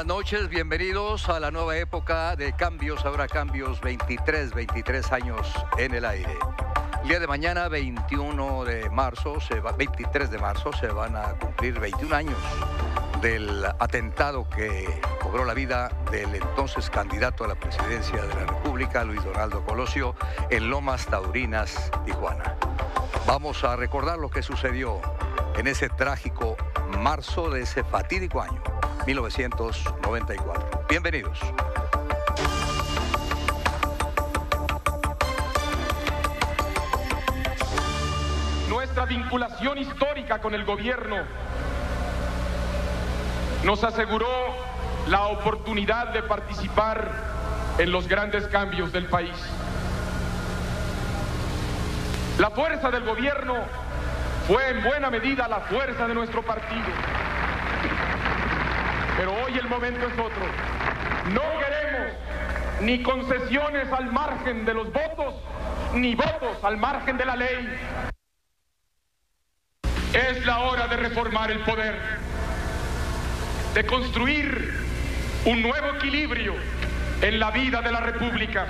buenas noches, bienvenidos a la nueva época de cambios, ahora cambios 23 años en el aire. El día de mañana, 23 de marzo, se van a cumplir 21 años del atentado que cobró la vida del entonces candidato a la presidencia de la República, Luis Donaldo Colosio, en Lomas Taurinas, Tijuana. Vamos a recordar lo que sucedió en ese trágico marzo de ese fatídico año, 1994. Bienvenidos. Nuestra vinculación histórica con el gobierno nos aseguró la oportunidad de participar en los grandes cambios del país. La fuerza del gobierno fue en buena medida la fuerza de nuestro partido. Pero hoy el momento es otro. No queremos ni concesiones al margen de los votos, ni votos al margen de la ley. Es la hora de reformar el poder, de construir un nuevo equilibrio en la vida de la República.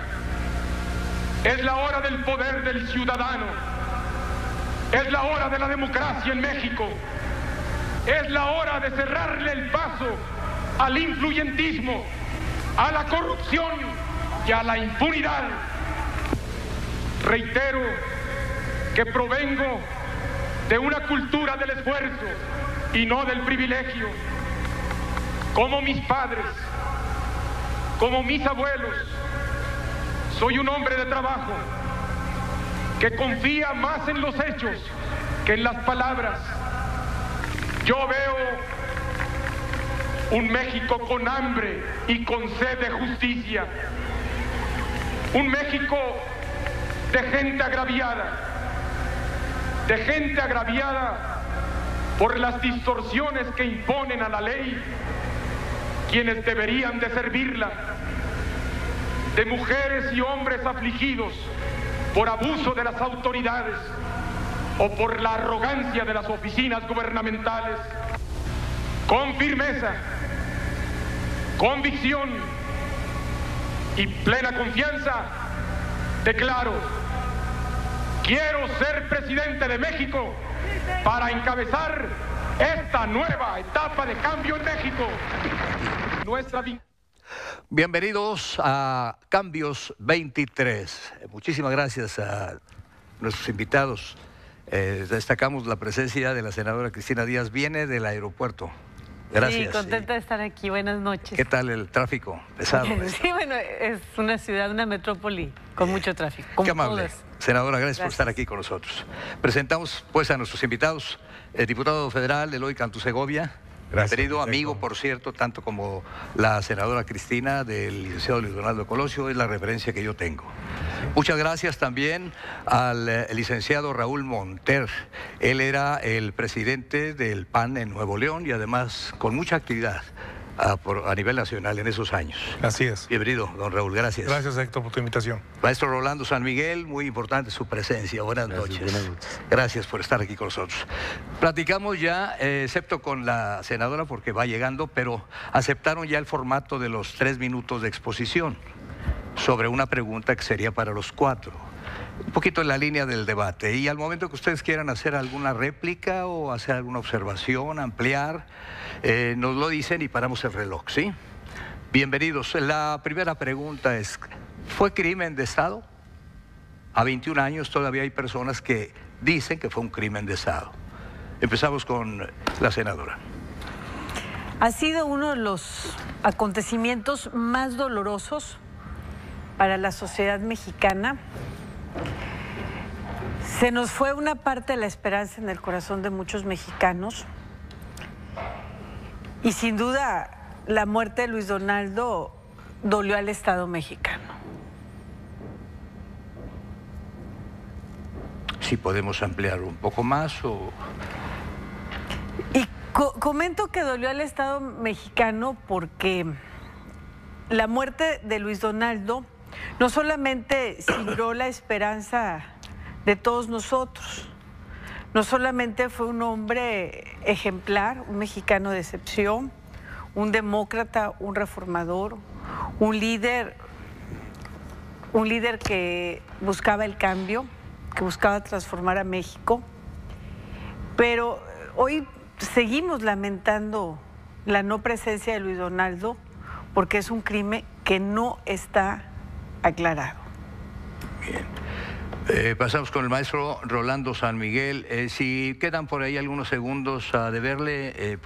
Es la hora del poder del ciudadano. Es la hora de la democracia en México. Es la hora de cerrarle el paso al influyentismo, a la corrupción y a la impunidad. Reitero que provengo de una cultura del esfuerzo y no del privilegio. Como mis padres, como mis abuelos, soy un hombre de trabajo que confía más en los hechos que en las palabras. Yo veo un México con hambre y con sed de justicia. Un México de gente agraviada por las distorsiones que imponen a la ley quienes deberían de servirla, de mujeres y hombres afligidos por abuso de las autoridades o por la arrogancia de las oficinas gubernamentales. Con firmeza, convicción y plena confianza, declaro: quiero ser presidente de México para encabezar esta nueva etapa de cambio en México. Bienvenidos a Cambios 23. Muchísimas gracias a nuestros invitados. Destacamos la presencia de la senadora Cristina Díaz, viene del aeropuerto. Gracias. Sí, contenta de estar aquí. Buenas noches. ¿Qué tal el tráfico? Pesado. Sí, bueno, es una ciudad, una metrópoli con mucho tráfico. Qué amable. Senadora, gracias por estar aquí con nosotros. Presentamos pues a nuestros invitados, el diputado federal Eloy Cantú Segovia. Gracias, Querido amigo, por cierto, tanto como la senadora Cristina, del licenciado Luis Donaldo Colosio, es la referencia que yo tengo. Muchas gracias también al licenciado Raúl Monter. Él era el presidente del PAN en Nuevo León y además con mucha actividad a nivel nacional en esos años. Así es. Bienvenido, don Raúl, gracias. Gracias, Héctor, por tu invitación. Maestro Rolando San Miguel, muy importante su presencia. Buenas noches. Buenas noches. Gracias por estar aquí con nosotros. Platicamos ya, excepto con la senadora porque va llegando, pero aceptaron ya el formato de los 3 minutos de exposición sobre una pregunta que sería para los 4. Un poquito en la línea del debate. Y al momento que ustedes quieran hacer alguna réplica o hacer alguna observación, ampliar, nos lo dicen y paramos el reloj, ¿sí? Bienvenidos. La primera pregunta es, ¿fue crimen de Estado? A 21 años todavía hay personas que dicen que fue un crimen de Estado. Empezamos con la senadora. Ha sido uno de los acontecimientos más dolorosos para la sociedad mexicana. Se nos fue una parte de la esperanza en el corazón de muchos mexicanos y sin duda la muerte de Luis Donaldo dolió al Estado mexicano. Si podemos ampliar un poco más o... Y comento que dolió al Estado mexicano porque la muerte de Luis Donaldo no solamente sembró la esperanza de todos nosotros, no solamente fue un hombre ejemplar, un mexicano de excepción, un demócrata, un reformador, un líder que buscaba el cambio, que buscaba transformar a México. Pero hoy seguimos lamentando la no presencia de Luis Donaldo porque es un crimen que no está aclarado. Bien. Pasamos con el maestro Rolando San Miguel. Si quedan por ahí algunos segundos a deberle,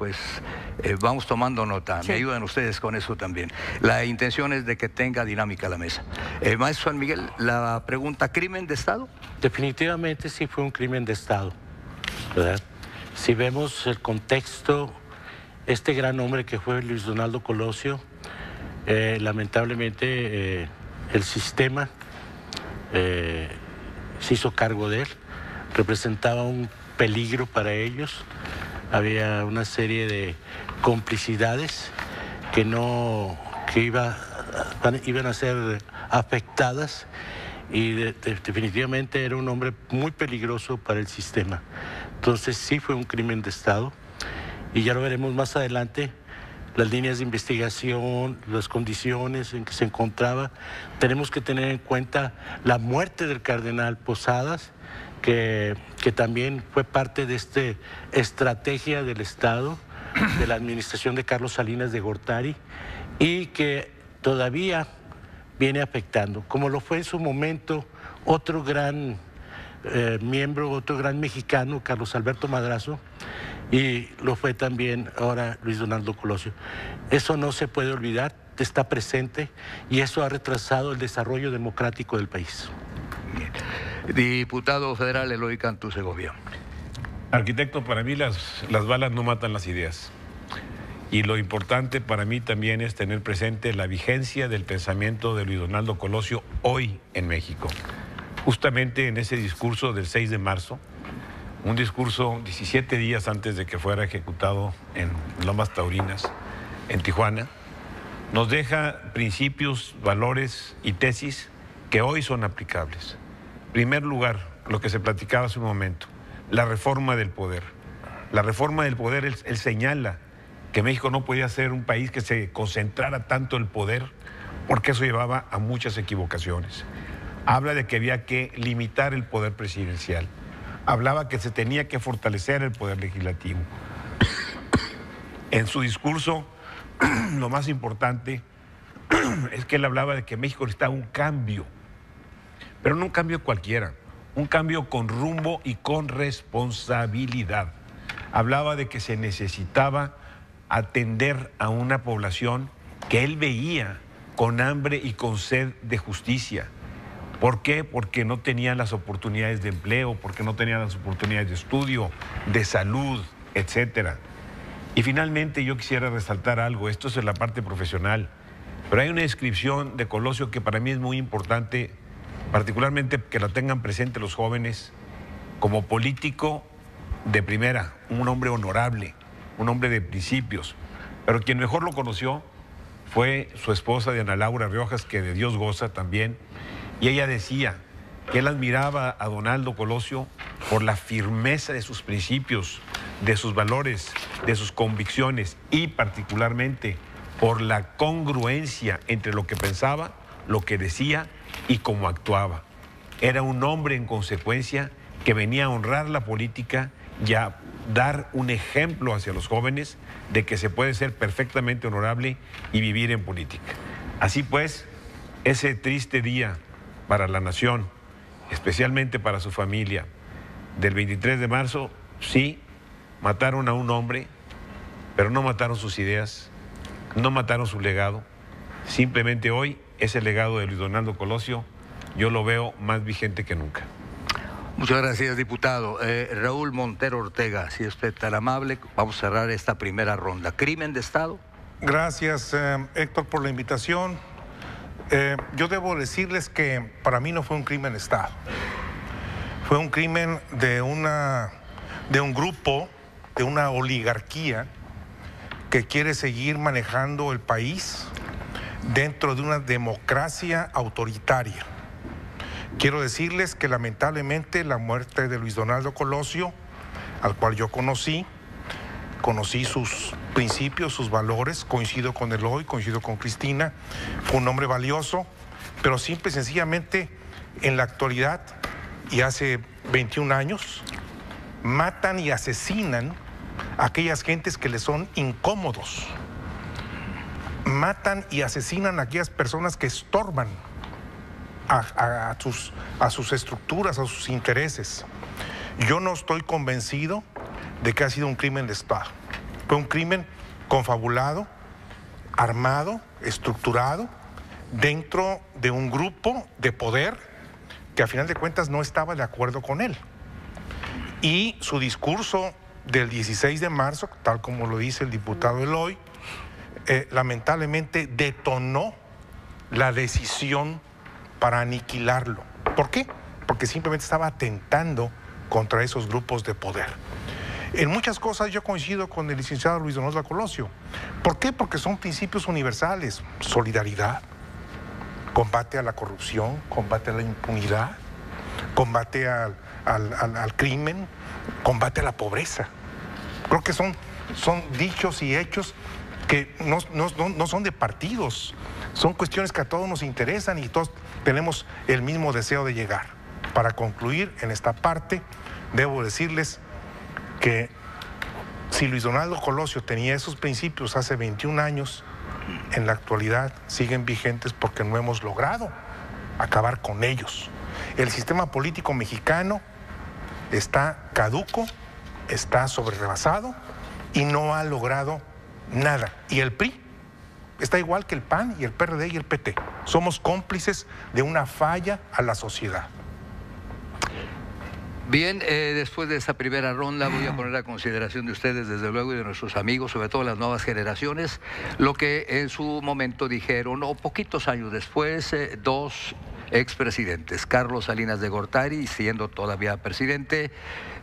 vamos tomando nota. Sí. Me ayudan ustedes con eso también. La intención es de que tenga dinámica la mesa. Maestro San Miguel, la pregunta, ¿crimen de Estado? Definitivamente sí fue un crimen de Estado, ¿verdad? Si vemos el contexto, este gran hombre que fue Luis Donaldo Colosio, lamentablemente el sistema se hizo cargo de él, representaba un peligro para ellos, había una serie de complicidades que iban a ser afectadas y definitivamente era un hombre muy peligroso para el sistema. Entonces sí fue un crimen de Estado y ya lo veremos más adelante. Las líneas de investigación, las condiciones en que se encontraba. Tenemos que tener en cuenta la muerte del cardenal Posadas, que también fue parte de esta estrategia del Estado, de la administración de Carlos Salinas de Gortari, y que todavía viene afectando, como lo fue en su momento otro gran miembro, otro gran mexicano, Carlos Alberto Madrazo, y lo fue también ahora Luis Donaldo Colosio. Eso no se puede olvidar, está presente y eso ha retrasado el desarrollo democrático del país. Bien. Diputado federal Eloy Cantú Segovia. Arquitecto, para mí las balas no matan las ideas. Y lo importante para mí también es tener presente la vigencia del pensamiento de Luis Donaldo Colosio hoy en México. Justamente en ese discurso del 6 de marzo, un discurso 17 días antes de que fuera ejecutado en Lomas Taurinas, en Tijuana, nos deja principios, valores y tesis que hoy son aplicables. En primer lugar, lo que se platicaba hace un momento, la reforma del poder. La reforma del poder, él señala que México no podía ser un país que se concentrara tanto el poder, porque eso llevaba a muchas equivocaciones. Habla de que había que limitar el poder presidencial. Hablaba que se tenía que fortalecer el poder legislativo. En su discurso, lo más importante es que él hablaba de que México necesitaba un cambio, pero no un cambio cualquiera, un cambio con rumbo y con responsabilidad. Hablaba de que se necesitaba atender a una población que él veía con hambre y con sed de justicia. ¿Por qué? Porque no tenían las oportunidades de empleo, porque no tenían las oportunidades de estudio, de salud, etcétera. Y finalmente yo quisiera resaltar algo, esto es en la parte profesional, pero hay una descripción de Colosio que para mí es muy importante, particularmente que la tengan presente los jóvenes, como político de primera, un hombre honorable, un hombre de principios, pero quien mejor lo conoció fue su esposa Diana Laura Riojas, que de Dios goza también, y ella decía que él admiraba a Donaldo Colosio por la firmeza de sus principios, de sus valores, de sus convicciones y particularmente por la congruencia entre lo que pensaba, lo que decía y cómo actuaba. Era un hombre en consecuencia que venía a honrar la política y a dar un ejemplo hacia los jóvenes de que se puede ser perfectamente honorable y vivir en política. Así pues, ese triste día para la nación, especialmente para su familia, del 23 de marzo, sí, mataron a un hombre, pero no mataron sus ideas, no mataron su legado. Simplemente hoy ese legado de Luis Donaldo Colosio yo lo veo más vigente que nunca. Muchas gracias, diputado. Raúl Montero Ortega, si usted es tan amable, vamos a cerrar esta primera ronda. ¿Crimen de Estado? Gracias, Héctor, por la invitación. Yo debo decirles que para mí no fue un crimen de Estado. Fue un crimen de un grupo, de una oligarquía que quiere seguir manejando el país dentro de una democracia autoritaria. Quiero decirles que lamentablemente la muerte de Luis Donaldo Colosio, al cual yo conocí, conocí sus principios, sus valores, coincido con Eloy, coincido con Cristina, fue un hombre valioso, pero simple y sencillamente en la actualidad y hace 21 años matan y asesinan a aquellas gentes que les son incómodos, matan y asesinan a aquellas personas que estorban a sus estructuras, a sus intereses. Yo no estoy convencido de que ha sido un crimen de Estado. Fue un crimen confabulado, armado, estructurado, dentro de un grupo de poder que a final de cuentas no estaba de acuerdo con él. Y su discurso del 16 de marzo, tal como lo dice el diputado Eloy, lamentablemente detonó la decisión para aniquilarlo. ¿Por qué? Porque simplemente estaba atentando contra esos grupos de poder. En muchas cosas yo coincido con el licenciado Luis Donaldo Colosio. ¿Por qué? Porque son principios universales. Solidaridad, combate a la corrupción, combate a la impunidad, combate al crimen, combate a la pobreza. Creo que son dichos y hechos que no son de partidos, son cuestiones que a todos nos interesan y todos tenemos el mismo deseo de llegar. Para concluir en esta parte, debo decirles que si Luis Donaldo Colosio tenía esos principios hace 21 años, en la actualidad siguen vigentes porque no hemos logrado acabar con ellos. El sistema político mexicano está caduco, está sobrerebasado y no ha logrado nada. Y el PRI está igual que el PAN y el PRD y el PT. Somos cómplices de una falla a la sociedad. Bien, después de esta primera ronda voy a poner a consideración de ustedes, desde luego, y de nuestros amigos, sobre todo las nuevas generaciones, lo que en su momento dijeron, o poquitos años después, dos expresidentes, Carlos Salinas de Gortari, siendo todavía presidente,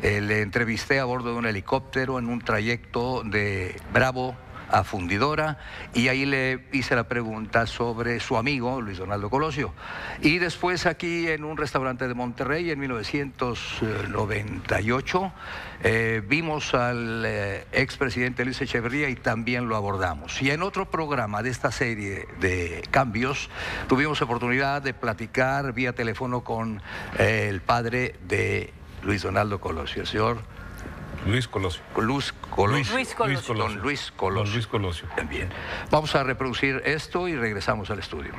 le entrevisté a bordo de un helicóptero en un trayecto de Bravo a Fundidora, y ahí le hice la pregunta sobre su amigo Luis Donaldo Colosio. Y después aquí en un restaurante de Monterrey en 1998 vimos al expresidente Luis Echeverría y también lo abordamos. Y en otro programa de esta serie de cambios tuvimos oportunidad de platicar vía teléfono con el padre de Luis Donaldo Colosio, el señor Luis Colosio. Luis Colosio. Don Luis Colosio. También. Vamos a reproducir esto y regresamos al estudio.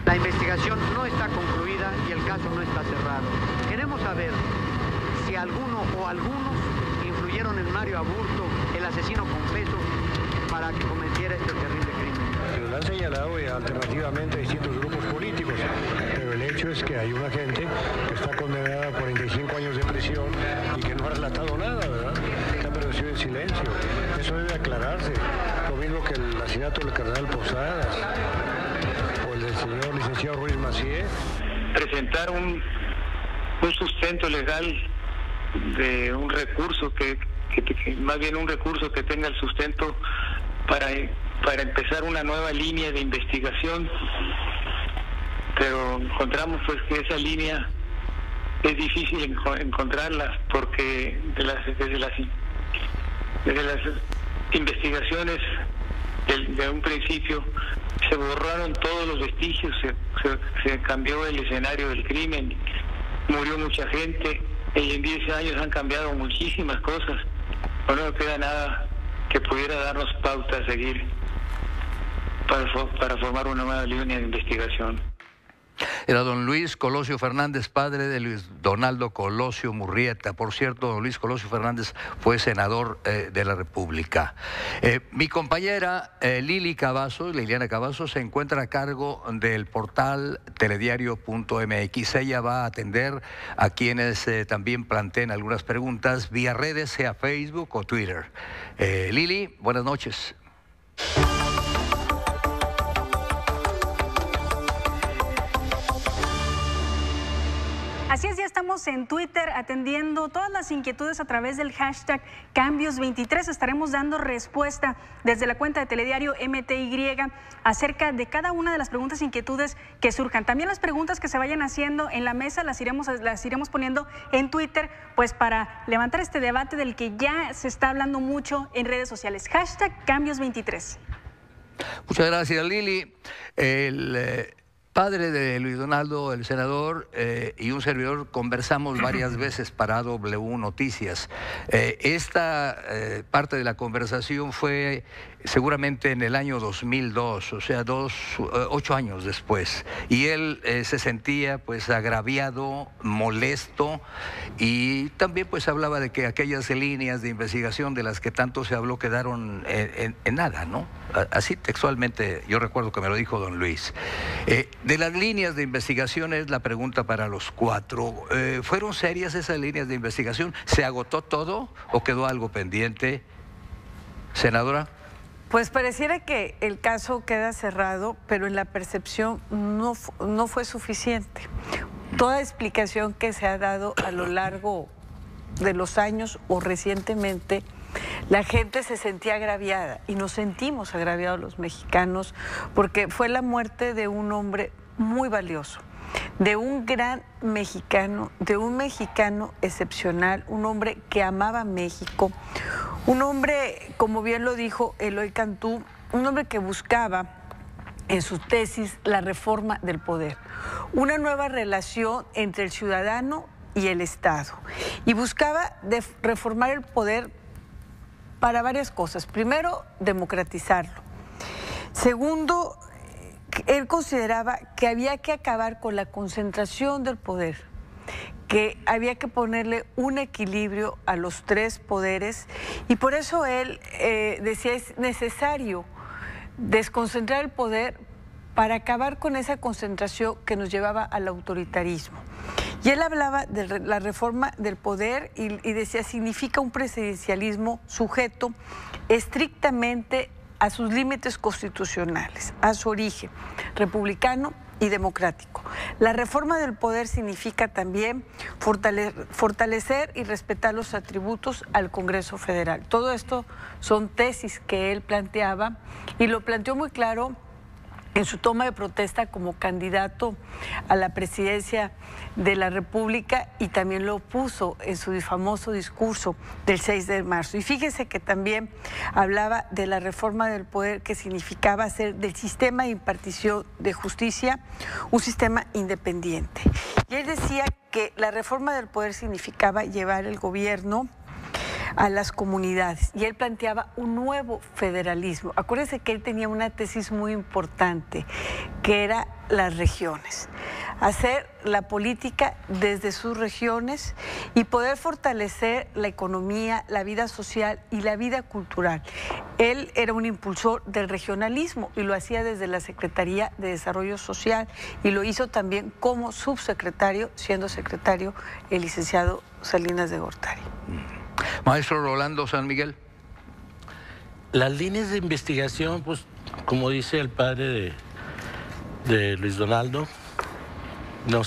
La investigación no está concluida y el caso no está cerrado. Queremos saber si alguno o algunos influyeron en Mario Aburto, el asesino confeso, para que cometiera este terrible crimen. Se lo han señalado alternativamente distintos grupos políticos, pero el hecho es que hay una gente que está condenada a 45 años de prisión y que no ha relatado nada, ¿verdad? Está permanecido en silencio. Eso debe aclararse. Lo mismo que el asesinato del cardenal Posadas o el del señor licenciado Ruiz Macié. Presentar un sustento legal de un recurso que más bien un recurso que tenga el sustento para empezar una nueva línea de investigación, pero encontramos pues que esa línea es difícil encontrarla porque desde las investigaciones de un principio se borraron todos los vestigios, se cambió el escenario del crimen, murió mucha gente y en 10 años han cambiado muchísimas cosas. No queda nada que pudiera darnos pauta a seguir para formar una nueva línea de investigación. Era don Luis Colosio Fernández, padre de Luis Donaldo Colosio Murrieta. Por cierto, don Luis Colosio Fernández fue senador de la República. Mi compañera Liliana Cavazos se encuentra a cargo del portal telediario.mx. Ella va a atender a quienes también planteen algunas preguntas vía redes, sea Facebook o Twitter. Lili, buenas noches. Así es, ya estamos en Twitter atendiendo todas las inquietudes a través del hashtag Cambios23. Estaremos dando respuesta desde la cuenta de Telediario MTY acerca de cada una de las preguntas e inquietudes que surjan. También las preguntas que se vayan haciendo en la mesa las iremos poniendo en Twitter, pues para levantar este debate del que ya se está hablando mucho en redes sociales. Hashtag Cambios23. Muchas gracias, Lili. El padre de Luis Donaldo, el senador, y un servidor conversamos varias veces para W Noticias. Esta parte de la conversación fue seguramente en el año 2002, o sea, 8 años después. Y él se sentía pues agraviado, molesto, y también pues hablaba de que aquellas líneas de investigación de las que tanto se habló quedaron en nada, ¿no? Así textualmente, yo recuerdo que me lo dijo don Luis. De las líneas de investigación es la pregunta para los cuatro. ¿Fueron serias esas líneas de investigación? ¿Se agotó todo o quedó algo pendiente? Senadora. Pues pareciera que el caso queda cerrado, pero en la percepción no fue suficiente. Toda explicación que se ha dado a lo largo de los años o recientemente, la gente se sentía agraviada y nos sentimos agraviados los mexicanos porque fue la muerte de un hombre muy valioso, de un gran mexicano, de un mexicano excepcional, un hombre que amaba México, un hombre, como bien lo dijo Eloy Cantú, un hombre que buscaba en su tesis la reforma del poder, una nueva relación entre el ciudadano y el Estado, y buscaba reformar el poder para varias cosas. Primero, democratizarlo. Segundo, él consideraba que había que acabar con la concentración del poder, que había que ponerle un equilibrio a los tres poderes, y por eso él decía es necesario desconcentrar el poder para acabar con esa concentración que nos llevaba al autoritarismo. Y él hablaba de la reforma del poder y decía significa un presidencialismo sujeto estrictamente a sus límites constitucionales, a su origen republicano y democrático. La reforma del poder significa también fortalecer y respetar los atributos al Congreso Federal. Todo esto son tesis que él planteaba y lo planteó muy claro en su toma de protesta como candidato a la presidencia de la República, y también lo puso en su famoso discurso del 6 de marzo. Y fíjese que también hablaba de la reforma del poder, que significaba hacer del sistema de impartición de justicia un sistema independiente. Y él decía que la reforma del poder significaba llevar el gobierno a las comunidades, y él planteaba un nuevo federalismo. Acuérdense que él tenía una tesis muy importante, que era las regiones, hacer la política desde sus regiones y poder fortalecer la economía, la vida social y la vida cultural. Él era un impulsor del regionalismo y lo hacía desde la Secretaría de Desarrollo Social, y lo hizo también como subsecretario, siendo secretario el licenciado Salinas de Gortari. Maestro Rolando San Miguel. Las líneas de investigación, pues, como dice el padre de Luis Donaldo, no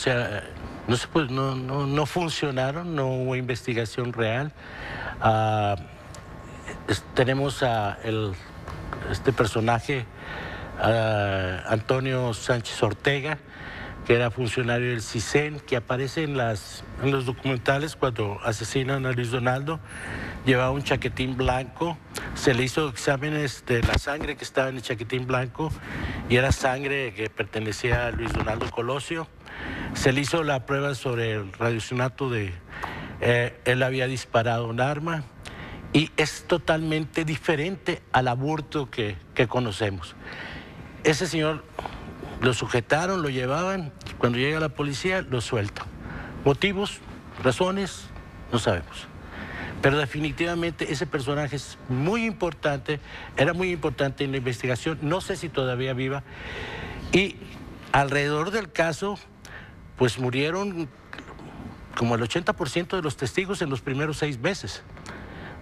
funcionaron, no hubo investigación real. Tenemos a este personaje, Antonio Sánchez Ortega, que era funcionario del CISEN, que aparece en los documentales cuando asesinan a Luis Donaldo. Llevaba un chaquetín blanco, se le hizo exámenes de la sangre que estaba en el chaquetín blanco y era sangre que pertenecía a Luis Donaldo Colosio. Se le hizo la prueba sobre el radioaccionato de él había disparado un arma, y es totalmente diferente al aborto que conocemos. Ese señor lo sujetaron, lo llevaban, cuando llega la policía lo sueltan. Motivos, razones, no sabemos. Pero definitivamente ese personaje es muy importante, era muy importante en la investigación, no sé si todavía viva, y alrededor del caso pues murieron como el 80% de los testigos en los primeros 6 meses.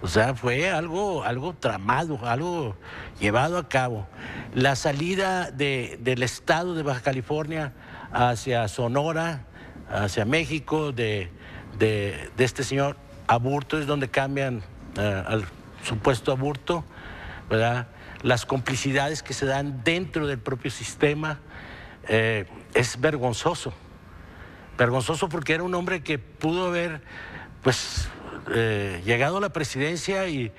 O sea, fue algo tramado, algo llevado a cabo. La salida del estado de Baja California hacia Sonora, hacia México, de este señor Aburto, es donde cambian al supuesto Aburto, ¿verdad? Las complicidades que se dan dentro del propio sistema, es vergonzoso. Vergonzoso porque era un hombre que pudo haber, pues, llegado a la presidencia y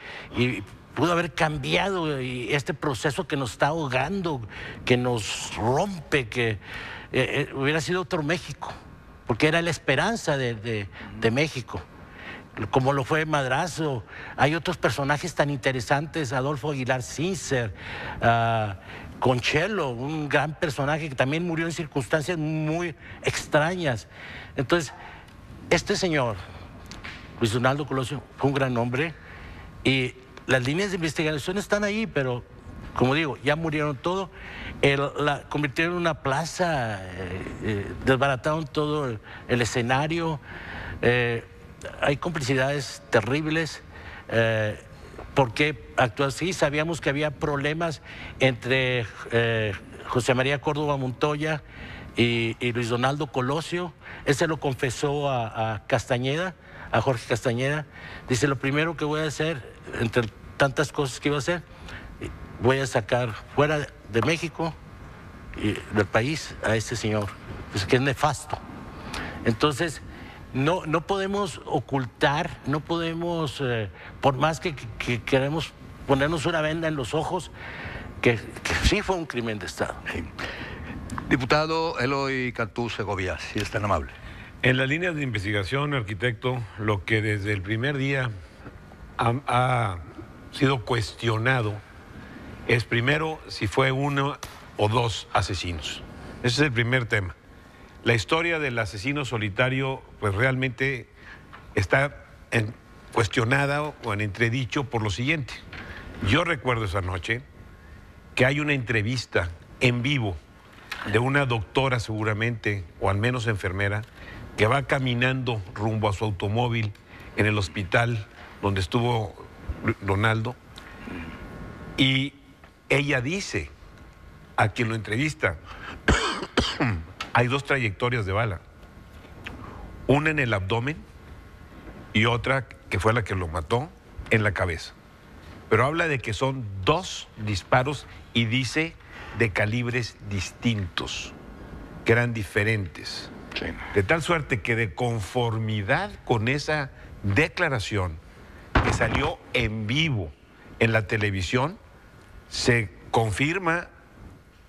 pudo haber cambiado este proceso que nos está ahogando, que nos rompe, que hubiera sido otro México, porque era la esperanza de México, como lo fue Madrazo. Hay otros personajes tan interesantes, Adolfo Aguilar Sincer, Conchelo, un gran personaje que también murió en circunstancias muy extrañas. Entonces, este señor, Luis Donaldo Colosio, fue un gran hombre y las líneas de investigación están ahí, pero como digo, ya murieron todo. La convirtieron en una plaza, desbarataron todo el escenario. Hay complicidades terribles. ¿Por qué actuó así? Sabíamos que había problemas entre José María Córdoba Montoya y Luis Donaldo Colosio. Él se lo confesó a Castañeda, a Jorge Castañeda. Dice, lo primero que voy a hacer, entre tantas cosas que iba a hacer, voy a sacar fuera de México y del país a este señor, pues, que es nefasto. Entonces, no podemos ocultar, no podemos, por más que queremos ponernos una venda en los ojos, que sí fue un crimen de Estado. Sí. Diputado Eloy Cantú Segovia, si es tan amable. En las líneas de investigación, arquitecto, lo que desde el primer día ha sido cuestionado es primero si fue uno o dos asesinos. Ese es el primer tema. La historia del asesino solitario pues realmente está cuestionada o en entredicho por lo siguiente. Yo recuerdo esa noche que hay una entrevista en vivo de una doctora seguramente, o al menos enfermera, que va caminando rumbo a su automóvil en el hospital donde estuvo Donaldo, y ella dice a quien lo entrevista, hay dos trayectorias de bala, una en el abdomen y otra, que fue la que lo mató, en la cabeza. Pero habla de que son dos disparos y dice de calibres distintos, que eran diferentes. Sí. De tal suerte que de conformidad con esa declaración que salió en vivo en la televisión, se confirma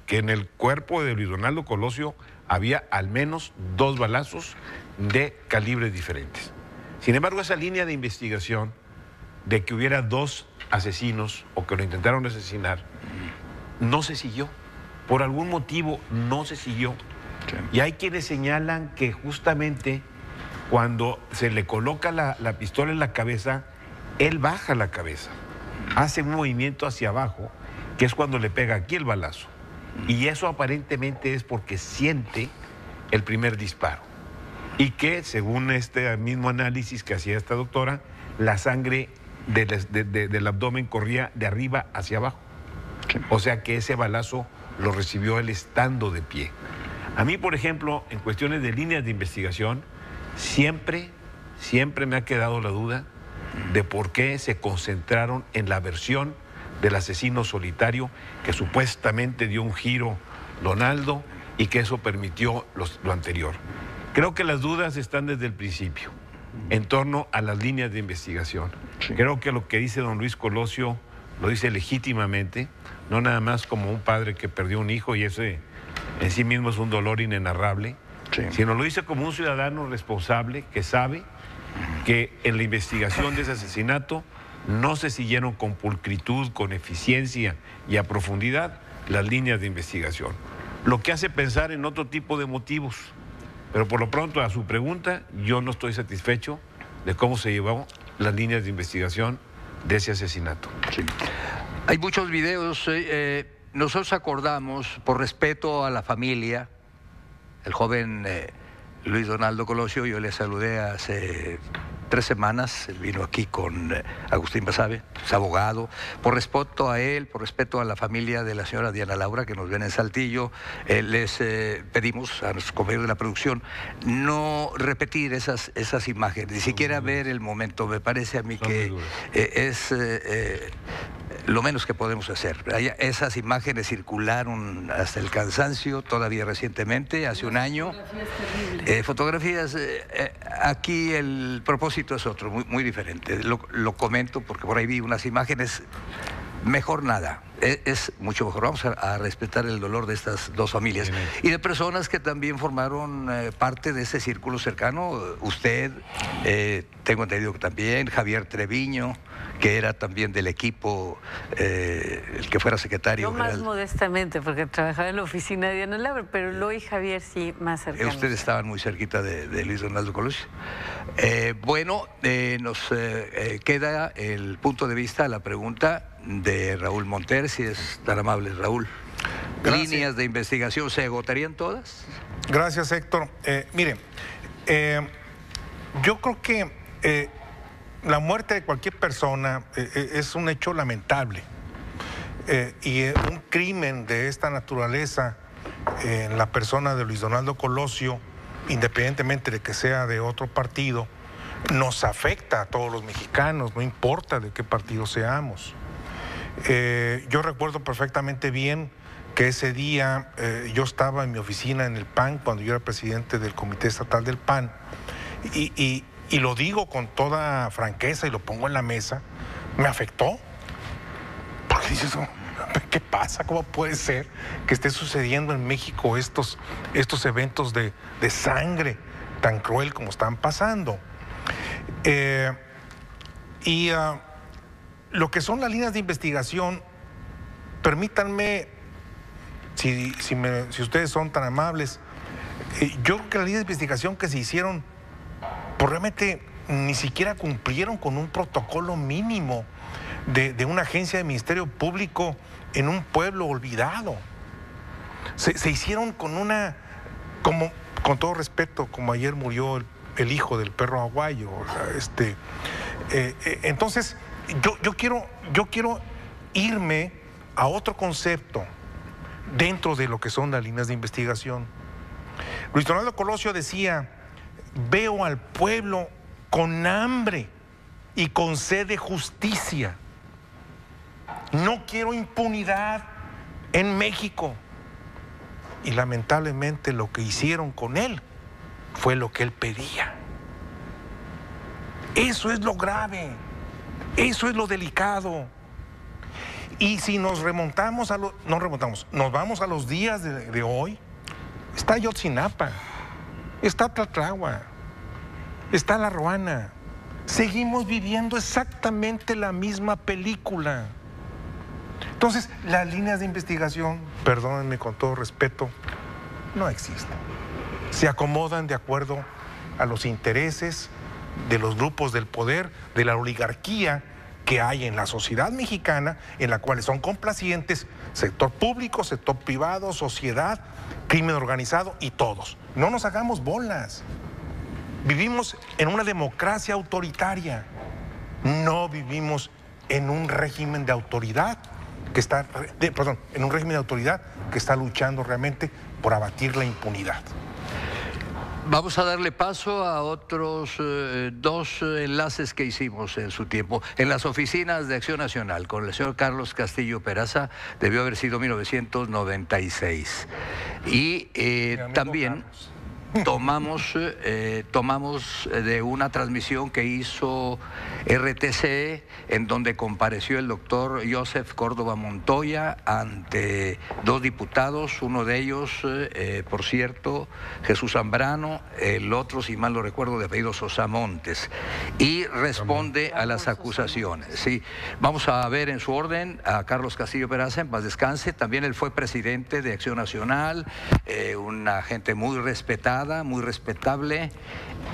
que en el cuerpo de Luis Donaldo Colosio había al menos dos balazos de calibres diferentes. Sin embargo, esa línea de investigación de que hubiera dos asesinos o que lo intentaron asesinar, no se siguió. Por algún motivo no se siguió. Sí. Y hay quienes señalan que justamente cuando se le coloca la pistola en la cabeza, él baja la cabeza, hace un movimiento hacia abajo, que es cuando le pega aquí el balazo. Y eso aparentemente es porque siente el primer disparo. Y que, según este mismo análisis que hacía esta doctora, la sangre del abdomen corría de arriba hacia abajo. Sí. O sea que ese balazo lo recibió él estando de pie. A mí, por ejemplo, en cuestiones de líneas de investigación, siempre me ha quedado la duda de por qué se concentraron en la versión del asesino solitario, que supuestamente dio un giro Donaldo y que eso permitió lo anterior. Creo que las dudas están desde el principio en torno a las líneas de investigación. Sí. Creo que lo que dice don Luis Colosio lo dice legítimamente, no nada más como un padre que perdió un hijo y ese en sí mismo es un dolor inenarrable, sí, sino lo dice como un ciudadano responsable que sabe que en la investigación de ese asesinato no se siguieron con pulcritud, con eficiencia y a profundidad las líneas de investigación. Lo que hace pensar en otro tipo de motivos. Pero por lo pronto, a su pregunta, yo no estoy satisfecho de cómo se llevó las líneas de investigación de ese asesinato. Sí. Hay muchos videos. Nosotros acordamos, por respeto a la familia, el joven Luis Donaldo Colosio, yo le saludé hace 3 semanas, él vino aquí con Agustín Basabe, es abogado. Por respeto a él, por respeto a la familia de la señora Diana Laura, que nos ven en Saltillo, les pedimos a nuestros compañeros de la producción no repetir esas imágenes, ni siquiera ver el momento. Me parece a mí que es lo menos que podemos hacer. Esas imágenes circularon hasta el cansancio todavía recientemente, hace un año. Fotografías, aquí el propósito es otro, muy diferente. Lo comento porque por ahí vi unas imágenes, mejor nada. Es mucho mejor. Vamos a respetar el dolor de estas dos familias y de personas que también formaron parte de ese círculo cercano. Usted, tengo entendido que también, Javier Treviño, que era también del equipo, el que fuera secretario. Yo más modestamente, porque trabajaba en la oficina de Diana Laura, pero Lo y Javier sí más cercanos. Ustedes estaban muy cerquita de Luis Donaldo Colosio. Bueno, nos queda el punto de vista, la pregunta de Raúl Monter, si es tan amable, Raúl. Gracias. ¿Líneas de investigación se agotarían todas? Gracias, Héctor. Mire, yo creo que la muerte de cualquier persona es un hecho lamentable y un crimen de esta naturaleza en la persona de Luis Donaldo Colosio, independientemente de que sea de otro partido, nos afecta a todos los mexicanos, no importa de qué partido seamos. Yo recuerdo perfectamente bien que ese día yo estaba en mi oficina en el PAN, cuando yo era presidente del Comité Estatal del PAN, y lo digo con toda franqueza y lo pongo en la mesa, me afectó. Porque dices, ¿qué pasa? ¿Cómo puede ser que esté sucediendo en México estos eventos de sangre tan cruel como están pasando? Lo que son las líneas de investigación, permítanme, si ustedes son tan amables, yo creo que las líneas de investigación que se hicieron, pues realmente ni siquiera cumplieron con un protocolo mínimo de una agencia de Ministerio Público en un pueblo olvidado. Se hicieron con con todo respeto, como ayer murió el hijo del perro aguayo. Entonces, yo quiero irme a otro concepto dentro de lo que son las líneas de investigación. Luis Donaldo Colosio decía: veo al pueblo con hambre y con sed de justicia. No quiero impunidad en México. Y lamentablemente lo que hicieron con él fue lo que él pedía. Eso es lo grave. Eso es lo delicado. Y si nos remontamos nos vamos a los días de hoy, está Ayotzinapa, está Tlatlahua, está La Ruana. Seguimos viviendo exactamente la misma película. Entonces, las líneas de investigación, perdónenme con todo respeto, no existen. Se acomodan de acuerdo a los intereses de los grupos del poder, de la oligarquía que hay en la sociedad mexicana, en la cual son complacientes sector público, sector privado, sociedad, crimen organizado y todos. No nos hagamos bolas. Vivimos en una democracia autoritaria. No vivimos en un régimen de autoridad en un régimen de autoridad que está luchando realmente por abatir la impunidad. Vamos a darle paso a otros dos enlaces que hicimos en su tiempo. En las oficinas de Acción Nacional, con el señor Carlos Castillo Peraza, debió haber sido 1996. Y también tomamos de una transmisión que hizo RTC, en donde compareció el doctor Joseph Córdoba Montoya ante dos diputados, uno de ellos, por cierto, Jesús Zambrano, el otro, si mal lo recuerdo, de apellido Sosa Montes, y responde a las acusaciones. Sí, vamos a ver en su orden a Carlos Castillo Peraza, en paz descanse. También él fue presidente de Acción Nacional, una gente muy respetada, muy respetable,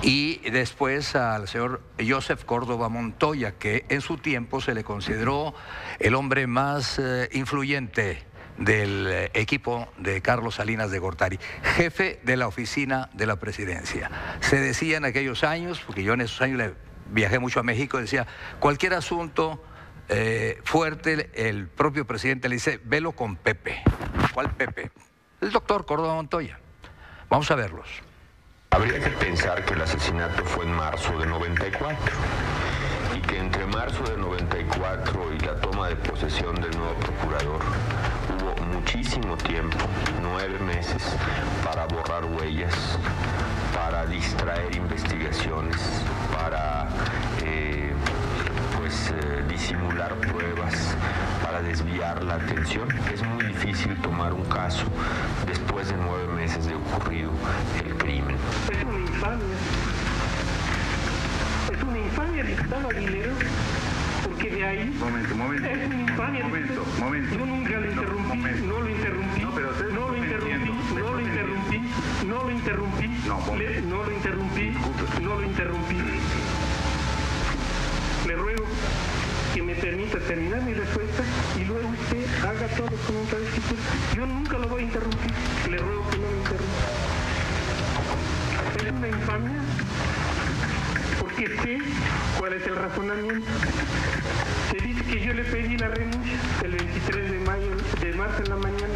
y después al señor Joseph Córdoba Montoya, que en su tiempo se le consideró el hombre más influyente del equipo de Carlos Salinas de Gortari, jefe de la oficina de la presidencia. Se decía en aquellos años, porque yo en esos años viajé mucho a México, decía, cualquier asunto fuerte, el propio presidente le dice, velo con Pepe. ¿Cuál Pepe? El doctor Córdoba Montoya. Vamos a verlos. Habría que pensar que el asesinato fue en marzo de 94 y que entre marzo de 94 y la toma de posesión del nuevo procurador hubo muchísimo tiempo, 9 meses, para borrar huellas, para distraer investigaciones, para disimular pruebas, para desviar la atención. Es muy difícil tomar un caso después de 9 meses de ocurrido el crimen. Es una infamia. Es una infamia, diputado Aguilera, porque de ahí... Momento. Es una infamia. Momento. Yo nunca lo interrumpí, no lo interrumpí, no lo interrumpí, no lo interrumpí, no lo interrumpí, no lo interrumpí, no lo interrumpí. Le ruego que me permita terminar mi respuesta y luego usted haga todo como otra vez que quiera. Yo nunca lo voy a interrumpir, le ruego que no me interrumpa. Es una infamia porque sé cuál es el razonamiento. Se dice que yo le pedí la renuncia el 23 de marzo en la mañana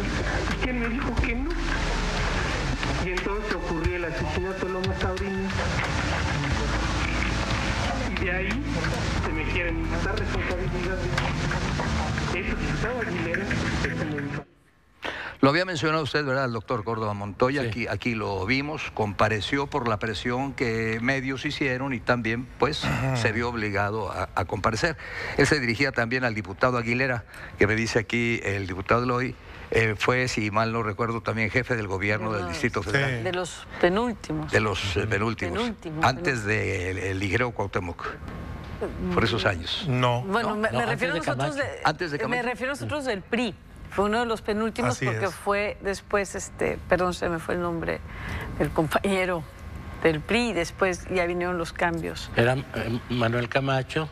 y que él me dijo que no. Y entonces ocurrió el asesinato de Lomas Taurinas. Y de ahí se me quieren imputar responsabilidades. Eso, diputado Aguilera, es una infamia. Lo había mencionado usted, ¿verdad?, el doctor Córdoba Montoya, sí. Aquí lo vimos, compareció por la presión que medios hicieron y también, pues, se vio obligado a comparecer. Él se dirigía también al diputado Aguilera, que me dice aquí el diputado Eloy, fue, si mal no recuerdo, también jefe del gobierno del Distrito Federal. Sí. De los penúltimos. De los penúltimos. Antes del ligero Cuauhtémoc. Por esos años. No. Bueno, me refiero a nosotros me refiero a nosotros del PRI. Fue uno de los penúltimos. Así porque fue después, perdón, se me fue el nombre del compañero del PRI, después ya vinieron los cambios. Era Manuel Camacho.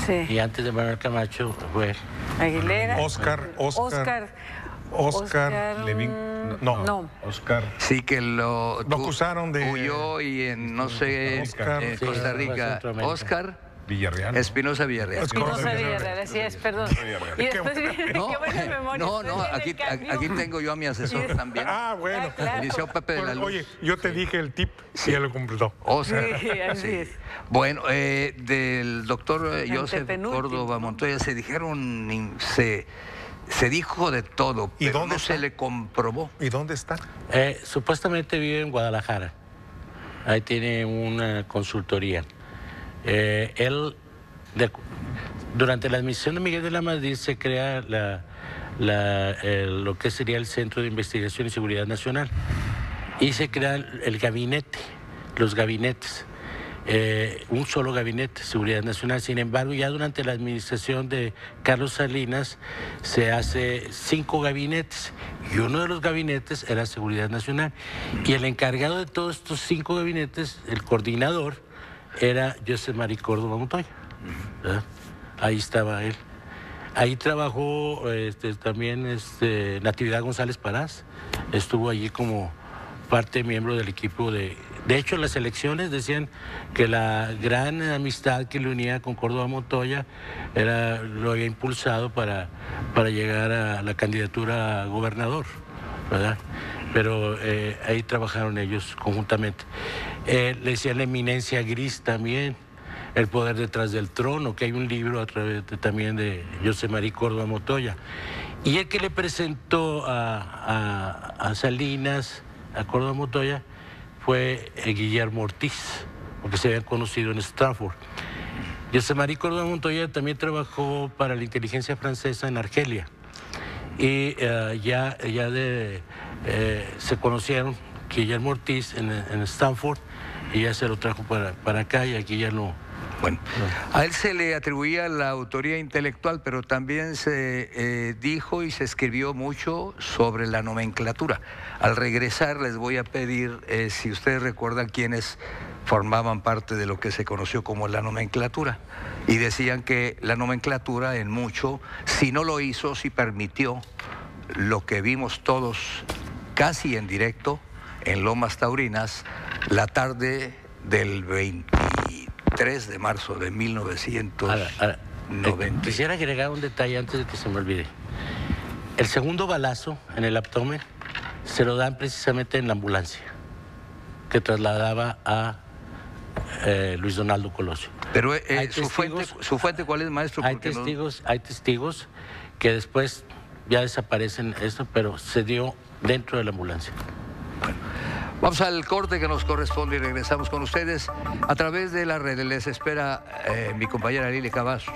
Sí. Y antes de Manuel Camacho fue Aguilera. Oscar Levin. No. Oscar. Sí, que lo acusaron de... huyó y en, no sé, Costa Rica. Oscar Villarreal. Espinosa Villarreal. Espinosa Villarreal, así es, perdón. Y después viene, qué buena memoria. No, aquí tengo yo a mi asesor también. Bueno. Claro. El Liceo Pepe de la Luz. Oye, yo te dije el tip y él lo completó. Oscar. Sí, así es. Bueno, del doctor Joseph Córdoba Montoya se dijeron, se dijo de todo, pero no se le comprobó. ¿Y dónde está? Supuestamente vive en Guadalajara. Ahí tiene una consultoría. Él, durante la administración de Miguel de la Madrid, se crea lo que sería el Centro de Investigación y Seguridad Nacional. Y se crea el gabinete, los gabinetes. Un solo gabinete, Seguridad Nacional. Sin embargo, ya durante la administración de Carlos Salinas se hace 5 gabinetes y uno de los gabinetes era Seguridad Nacional. Y el encargado de todos estos 5 gabinetes, el coordinador, era José María Córdoba Montoya. Ahí estaba él. Ahí trabajó también Natividad González Parás. Estuvo allí como parte miembro del equipo de... De hecho, las elecciones decían que la gran amistad que le unía con Córdoba Montoya lo había impulsado para llegar a la candidatura a gobernador, ¿verdad? Pero ahí trabajaron ellos conjuntamente. Le decían la eminencia gris también, El poder detrás del trono, que hay un libro a través también de José María Córdoba Montoya. Y el que le presentó a Salinas, a Córdoba Montoya, fue Guillermo Ortiz, porque se habían conocido en Stanford. José María Córdoba Montoya también trabajó para la inteligencia francesa en Argelia. Y se conocieron Guillermo Ortiz en Stanford y ya se lo trajo para acá y aquí ya no. Bueno, a él se le atribuía la autoría intelectual, pero también se dijo y se escribió mucho sobre la nomenclatura. Al regresar les voy a pedir, si ustedes recuerdan quiénes formaban parte de lo que se conoció como la nomenclatura. Y decían que la nomenclatura en mucho, si no lo hizo, si permitió lo que vimos todos casi en directo en Lomas Taurinas la tarde del 23 23 de marzo de 1990. Quisiera agregar un detalle antes de que se me olvide. El segundo balazo en el abdomen se lo dan precisamente en la ambulancia que trasladaba a Luis Donaldo Colosio. Pero su fuente, ¿cuál es, maestro? Hay testigos que después ya desaparecen esto, pero se dio dentro de la ambulancia. Bueno, vamos al corte que nos corresponde y regresamos con ustedes a través de la red. Les espera mi compañera Lili Cavazos.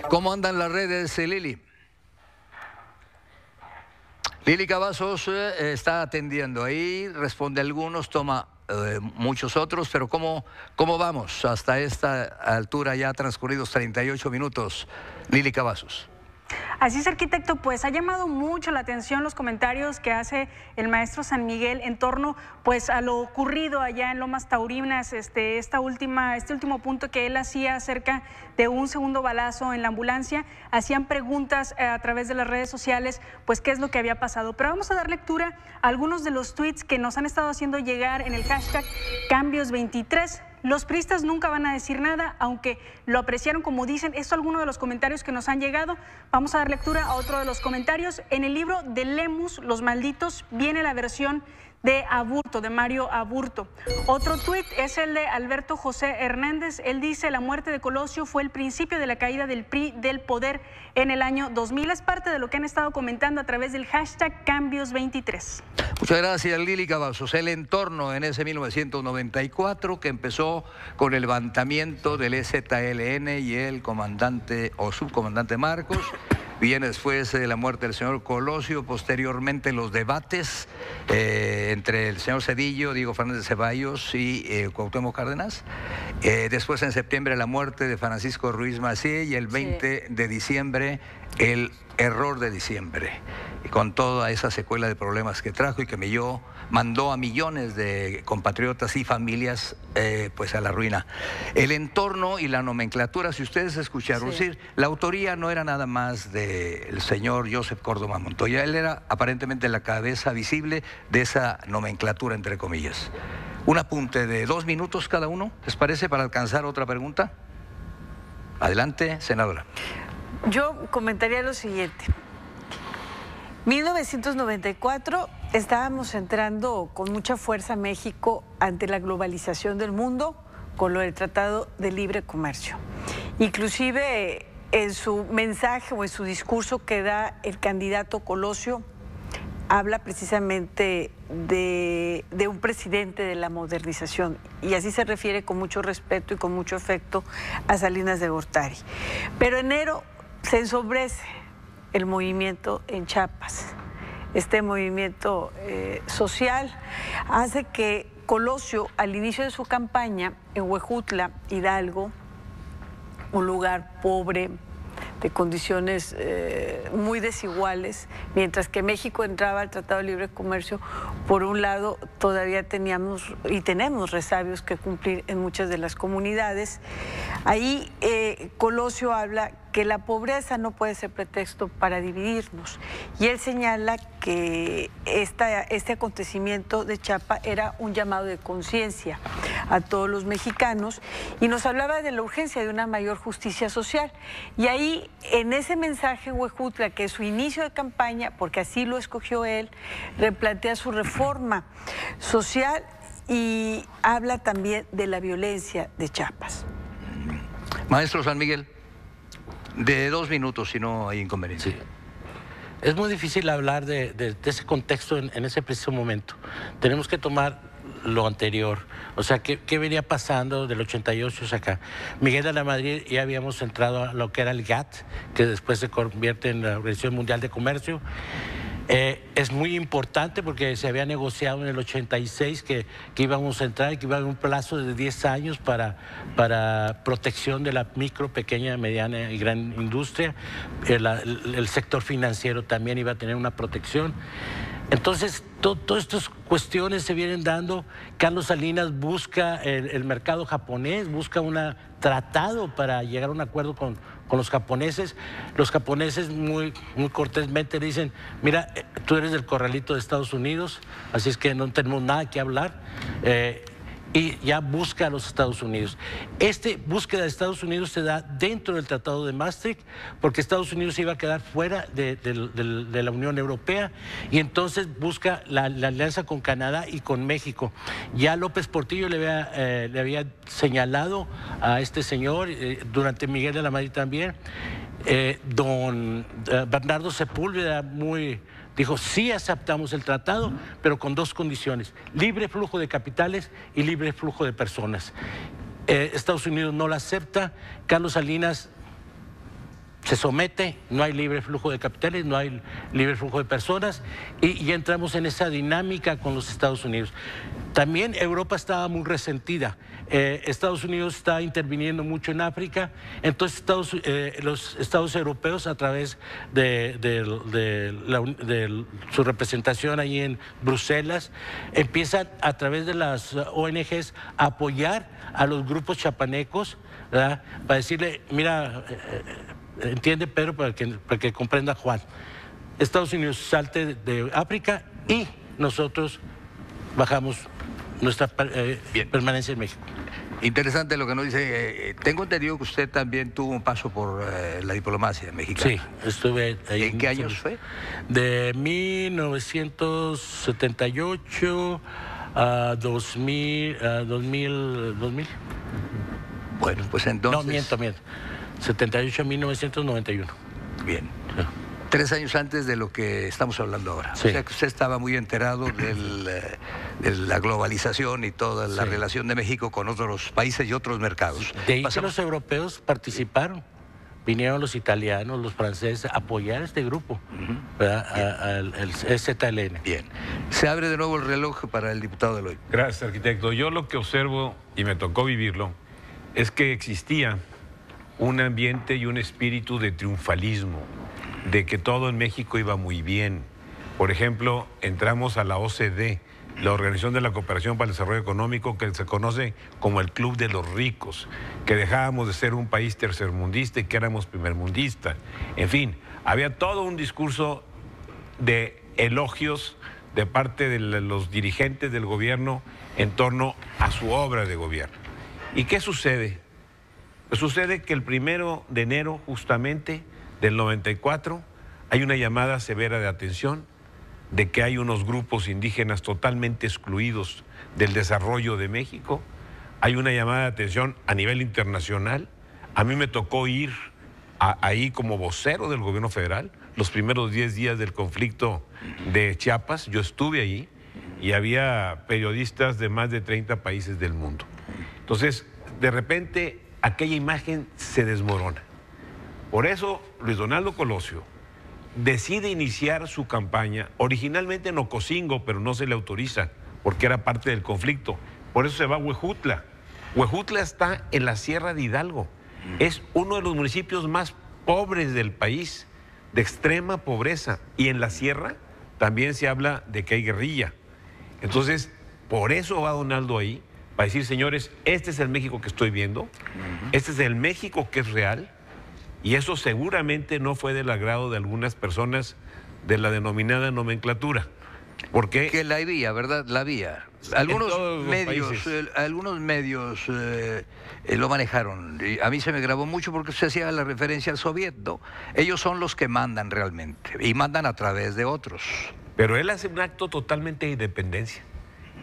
¿Cómo andan las redes, Lili? Lili Cavazos está atendiendo ahí, responde a algunos, toma muchos otros, pero ¿cómo vamos hasta esta altura? Ya transcurridos 38 minutos. Lili Cavazos. Así es, arquitecto, pues ha llamado mucho la atención los comentarios que hace el maestro San Miguel en torno pues a lo ocurrido allá en Lomas Taurinas, este último punto que él hacía acerca de un segundo balazo en la ambulancia. Hacían preguntas a través de las redes sociales, pues qué es lo que había pasado. Pero vamos a dar lectura a algunos de los tweets que nos han estado haciendo llegar en el hashtag Cambios23. Los priistas nunca van a decir nada, aunque lo apreciaron como dicen. Esto es alguno de los comentarios que nos han llegado. Vamos a dar lectura a otro de los comentarios. En el libro de Lemus, Los Malditos, viene la versión de Aburto, de Mario Aburto. Otro tuit es el de Alberto José Hernández. Él dice: la muerte de Colosio fue el principio de la caída del PRI del poder en el año 2000. Es parte de lo que han estado comentando a través del hashtag Cambios23. Muchas gracias, Lili Cavazos. El entorno en ese 1994 que empezó con el levantamiento del EZLN y el comandante o subcomandante Marcos. Viene después de la muerte del señor Colosio, posteriormente los debates entre el señor Zedillo, Diego Fernández Ceballos y Cuauhtémoc Cárdenas. Después, en septiembre, la muerte de Francisco Ruiz Massieu y el 20 de diciembre, el error de diciembre. Y con toda esa secuela de problemas que trajo y que mandó a millones de compatriotas y familias pues a la ruina. El entorno y la nomenclatura, si ustedes escucharon, sí, la autoría no era nada más del señor Joseph Córdoba Montoya. Él era aparentemente la cabeza visible de esa nomenclatura, entre comillas. Un apunte de 2 minutos cada uno, ¿les parece, para alcanzar otra pregunta? Adelante, senadora. Yo comentaría lo siguiente. 1994 estábamos entrando con mucha fuerza a México ante la globalización del mundo con lo del Tratado de Libre Comercio. Inclusive en su mensaje o en su discurso que da el candidato Colosio, habla precisamente de un presidente de la modernización, y así se refiere con mucho respeto y con mucho afecto a Salinas de Gortari. Pero enero se ensombrece el movimiento en Chiapas. Este movimiento social hace que Colosio, al inicio de su campaña en Huejutla, Hidalgo, un lugar pobre, de condiciones muy desiguales, mientras que México entraba al Tratado de Libre Comercio, por un lado todavía teníamos y tenemos resabios que cumplir en muchas de las comunidades. Ahí Colosio habla que la pobreza no puede ser pretexto para dividirnos, y él señala que este acontecimiento de Chiapas era un llamado de conciencia a todos los mexicanos, y nos hablaba de la urgencia de una mayor justicia social. Y ahí, en ese mensaje Huejutla, que es su inicio de campaña, porque así lo escogió él, replantea su reforma social y habla también de la violencia de Chiapas. Maestro San Miguel, de 2 minutos, si no hay inconveniente. Sí. Es muy difícil hablar de ese contexto en ese preciso momento. Tenemos que tomar lo anterior, o sea, ¿qué venía pasando del 88 hacia acá? Miguel de la Madrid, ya habíamos entrado a lo que era el GATT, que después se convierte en la Organización Mundial de Comercio. Es muy importante porque se había negociado en el 86 que íbamos a entrar y que iba a haber un plazo de 10 años para protección de la micro, pequeña, mediana y gran industria. El sector financiero también iba a tener una protección. Entonces, todas estas cuestiones se vienen dando. Carlos Salinas busca el mercado japonés, busca un tratado para llegar a un acuerdo con los japoneses. Los japoneses muy cortésmente dicen, mira, tú eres del corralito de Estados Unidos, así es que no tenemos nada que hablar. Y ya busca a los Estados Unidos. Esta búsqueda de Estados Unidos se da dentro del Tratado de Maastricht, porque Estados Unidos iba a quedar fuera de la Unión Europea, y entonces busca la alianza con Canadá y con México. Ya López Portillo le había señalado a este señor, durante Miguel de la Madrid también, don Bernardo Sepúlveda dijo, sí aceptamos el tratado, pero con dos condiciones: libre flujo de capitales y libre flujo de personas. Estados Unidos no la acepta, Carlos Salinas se somete, no hay libre flujo de capitales, no hay libre flujo de personas, y ya entramos en esa dinámica con los Estados Unidos. También Europa estaba muy resentida. Estados Unidos está interviniendo mucho en África, entonces los estados europeos, a través de su representación ahí en Bruselas, empiezan a través de las ONGs a apoyar a los grupos chapanecos, ¿verdad? Para decirle, mira, entiende Pedro, para que comprenda Juan, Estados Unidos salte de África y nosotros bajamos nuestra permanencia en México. Interesante lo que nos dice. Tengo entendido que usted también tuvo un paso por la diplomacia mexicana. Sí, estuve ahí. ¿En qué años fue? De 1978 a 2000. Bueno, pues entonces... No, miento. 78 a 1991. Bien. Sí. 3 años antes de lo que estamos hablando ahora. Sí. O sea que usted estaba muy enterado de la globalización y toda la relación de México con otros países y otros mercados. De ahí que los europeos participaron. Vinieron los italianos, los franceses a apoyar a este grupo, ¿verdad? Al ZLN. Bien. Se abre de nuevo el reloj para el diputado Eloy. Gracias, arquitecto. Yo lo que observo, y me tocó vivirlo, es que existía un ambiente y un espíritu de triunfalismo, de que todo en México iba muy bien. Por ejemplo, entramos a la OCDE, la Organización de la Cooperación para el Desarrollo Económico, que se conoce como el Club de los Ricos, que dejábamos de ser un país tercermundista y que éramos primermundistas. En fin, había todo un discurso de elogios de parte de los dirigentes del gobierno en torno a su obra de gobierno. ¿Y qué sucede? Pues sucede que el 1 de enero, justamente, del 94, hay una llamada severa de atención de que hay unos grupos indígenas totalmente excluidos del desarrollo de México. Hay una llamada de atención a nivel internacional. A mí me tocó ir ahí como vocero del gobierno federal los primeros 10 días del conflicto de Chiapas. Yo estuve allí y había periodistas de más de 30 países del mundo. Entonces, de repente, aquella imagen se desmorona. Por eso, Luis Donaldo Colosio decide iniciar su campaña, originalmente en Ocosingo, pero no se le autoriza, porque era parte del conflicto. Por eso se va a Huejutla. Huejutla está en la Sierra de Hidalgo. Es uno de los municipios más pobres del país, de extrema pobreza. Y en la sierra también se habla de que hay guerrilla. Entonces, por eso va Donaldo ahí, para decir, señores, este es el México que estoy viendo, este es el México que es real, y eso seguramente no fue del agrado de algunas personas de la denominada nomenclatura. Porque que la había, ¿verdad? La había. Algunos medios lo manejaron. Y a mí se me grabó mucho porque se hacía la referencia al soviet, ¿no? Ellos son los que mandan realmente, y mandan a través de otros. Pero él hace un acto totalmente de independencia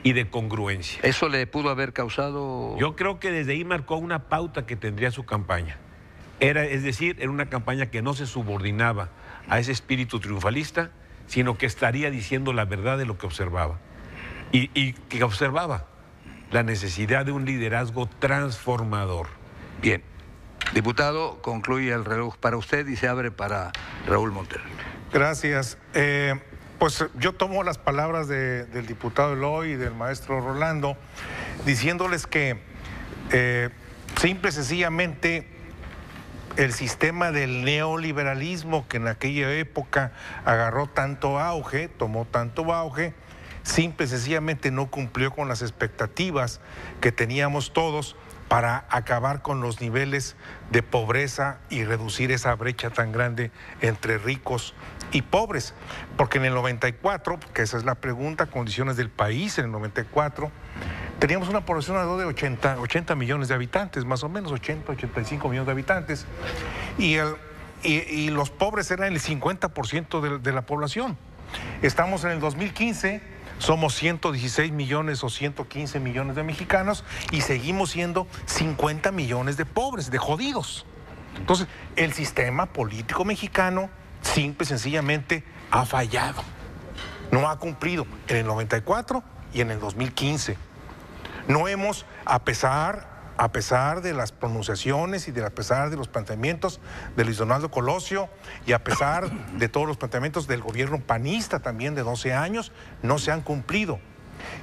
y de congruencia. ¿Eso le pudo haber causado...? Yo creo que desde ahí marcó una pauta que tendría su campaña. Es decir, era una campaña que no se subordinaba a ese espíritu triunfalista, sino que estaría diciendo la verdad de lo que observaba. Y que observaba la necesidad de un liderazgo transformador. Bien. Diputado, concluye el reloj para usted y se abre para Raúl Montero. Gracias. Pues yo tomo las palabras del diputado Eloy y del maestro Rolando, diciéndoles que simple y sencillamente el sistema del neoliberalismo que en aquella época agarró tanto auge, tomó tanto auge, simple y sencillamente no cumplió con las expectativas que teníamos todos para acabar con los niveles de pobreza y reducir esa brecha tan grande entre ricos y pobres. Porque en el 94, que esa es la pregunta, condiciones del país en el 94, teníamos una población alrededor de 80 millones de habitantes, más o menos 85 millones de habitantes, y los pobres eran el 50% de la población. Estamos en el 2015, somos 116 millones o 115 millones de mexicanos y seguimos siendo 50 millones de pobres, de jodidos. Entonces, el sistema político mexicano simple y sencillamente ha fallado. No ha cumplido en el 94 y en el 2015. No hemos, a pesar de las pronunciaciones y a pesar de los planteamientos de Luis Donaldo Colosio y a pesar de todos los planteamientos del gobierno panista también de 12 años, no se han cumplido.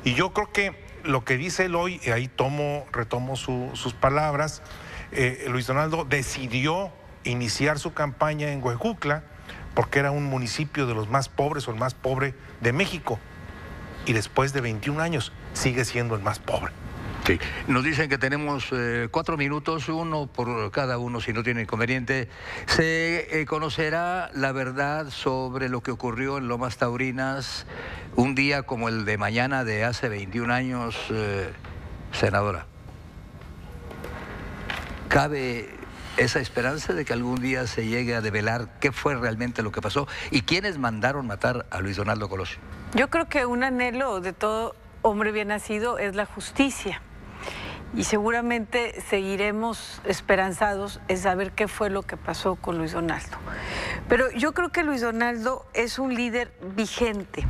Y yo creo que lo que dice él hoy, y ahí retomo sus palabras, Luis Donaldo decidió iniciar su campaña en Huejutla porque era un municipio de los más pobres o el más pobre de México. Y después de 21 años sigue siendo el más pobre. Sí. Nos dicen que tenemos 4 minutos, uno por cada uno, si no tiene inconveniente. Se conocerá la verdad sobre lo que ocurrió en Lomas Taurinas un día como el de mañana de hace 21 años, senadora. ¿Cabe esa esperanza de que algún día se llegue a develar qué fue realmente lo que pasó y quiénes mandaron matar a Luis Donaldo Colosio? Yo creo que un anhelo de todo hombre bien nacido es la justicia. Y seguramente seguiremos esperanzados en saber qué fue lo que pasó con Luis Donaldo. Pero yo creo que Luis Donaldo es un líder vigente,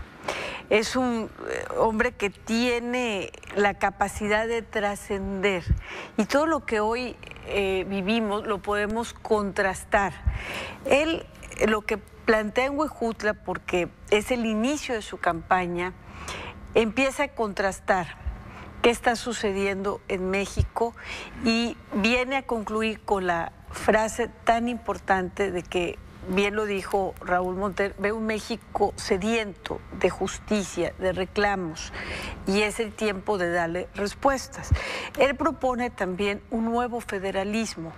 es un hombre que tiene la capacidad de trascender. Y todo lo que hoy vivimos lo podemos contrastar. Él lo que plantea en Huejutla, porque es el inicio de su campaña, empieza a contrastar qué está sucediendo en México y viene a concluir con la frase tan importante de que, bien lo dijo Raúl Monter, ve un México sediento de justicia, de reclamos, y es el tiempo de darle respuestas. Él propone también un nuevo federalismo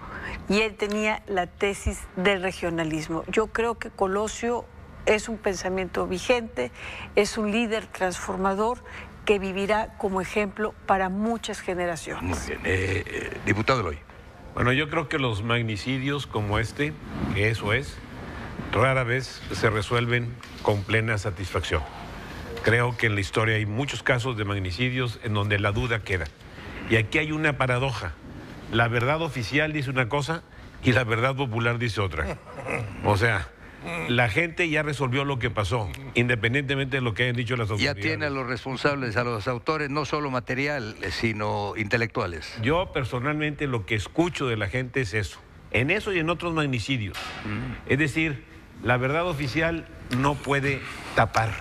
y él tenía la tesis del regionalismo. Yo creo que Colosio es un pensamiento vigente, es un líder transformador que vivirá como ejemplo para muchas generaciones. Muy bien. Diputado Eloy. Bueno, yo creo que los magnicidios como este, que eso es, rara vez se resuelven con plena satisfacción. Creo que en la historia hay muchos casos de magnicidios en donde la duda queda. Y aquí hay una paradoja. La verdad oficial dice una cosa y la verdad popular dice otra. O sea, la gente ya resolvió lo que pasó, independientemente de lo que hayan dicho las autoridades. Ya tiene a los responsables, a los autores, no solo material, sino intelectuales. Yo personalmente lo que escucho de la gente es eso. En eso y en otros magnicidios. Es decir, la verdad oficial no puede tapar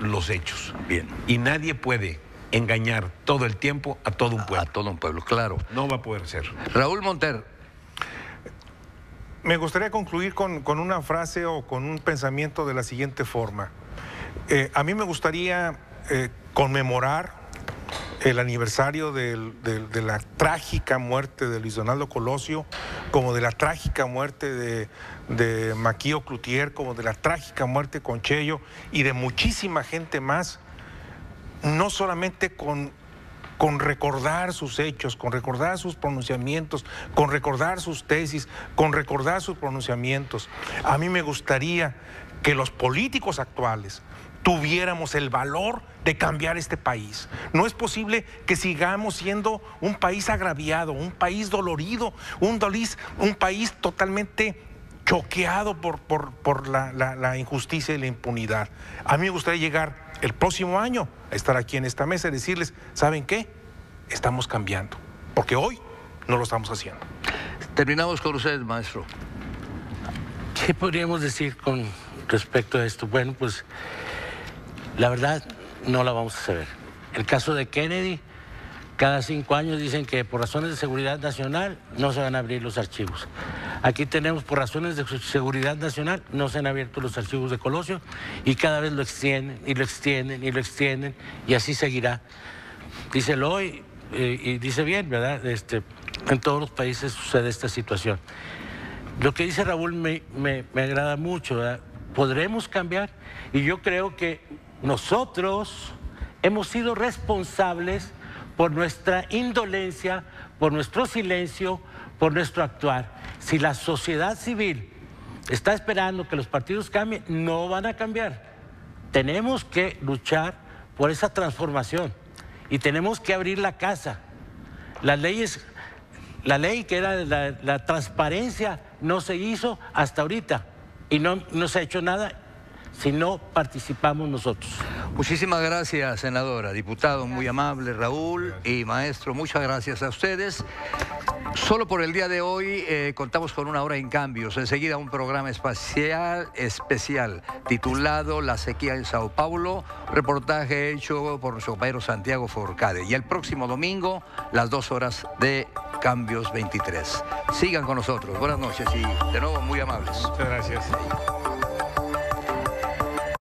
los hechos. Bien. Y nadie puede engañar todo el tiempo a todo un pueblo. A todo un pueblo, claro. No va a poder ser. Raúl Monter. Me gustaría concluir con una frase o con un pensamiento de la siguiente forma. A mí me gustaría conmemorar el aniversario de la trágica muerte de Luis Donaldo Colosio, como de la trágica muerte de Maquío Cloutier, como de la trágica muerte con Chello y de muchísima gente más, no solamente con recordar sus hechos, con recordar sus pronunciamientos, con recordar sus tesis, con recordar sus pronunciamientos. A mí me gustaría que los políticos actuales tuviéramos el valor de cambiar este país. No es posible que sigamos siendo un país agraviado, un país dolorido, un país totalmente choqueado por la injusticia y la impunidad. A mí me gustaría llegar el próximo año a estar aquí en esta mesa y decirles, ¿saben qué? Estamos cambiando, porque hoy no lo estamos haciendo. Terminamos con usted, maestro. ¿Qué podríamos decir con respecto a esto? Bueno, pues la verdad no la vamos a saber. El caso de Kennedy, cada 5 años dicen que por razones de seguridad nacional no se van a abrir los archivos. Aquí tenemos por razones de seguridad nacional no se han abierto los archivos de Colosio y cada vez lo extienden y lo extienden y lo extienden y así seguirá. Díselo hoy y dice bien, ¿verdad? En todos los países sucede esta situación. Lo que dice Raúl me agrada mucho, ¿verdad? Podremos cambiar, y yo creo que nosotros hemos sido responsables por nuestra indolencia, por nuestro silencio, por nuestro actuar. Si la sociedad civil está esperando que los partidos cambien, no van a cambiar. Tenemos que luchar por esa transformación y tenemos que abrir la casa. Las leyes, la ley que era la transparencia no se hizo hasta ahorita y no se ha hecho nada si no participamos nosotros. Muchísimas gracias, senadora, diputado, muy amable, Raúl y maestro, muchas gracias a ustedes. Solo por el día de hoy contamos con una hora en cambios. Enseguida un programa especial titulado La sequía en Sao Paulo, reportaje hecho por nuestro compañero Santiago Forcade. Y el próximo domingo, las 2 horas de Cambios 23. Sigan con nosotros. Buenas noches y de nuevo muy amables. Muchas gracias.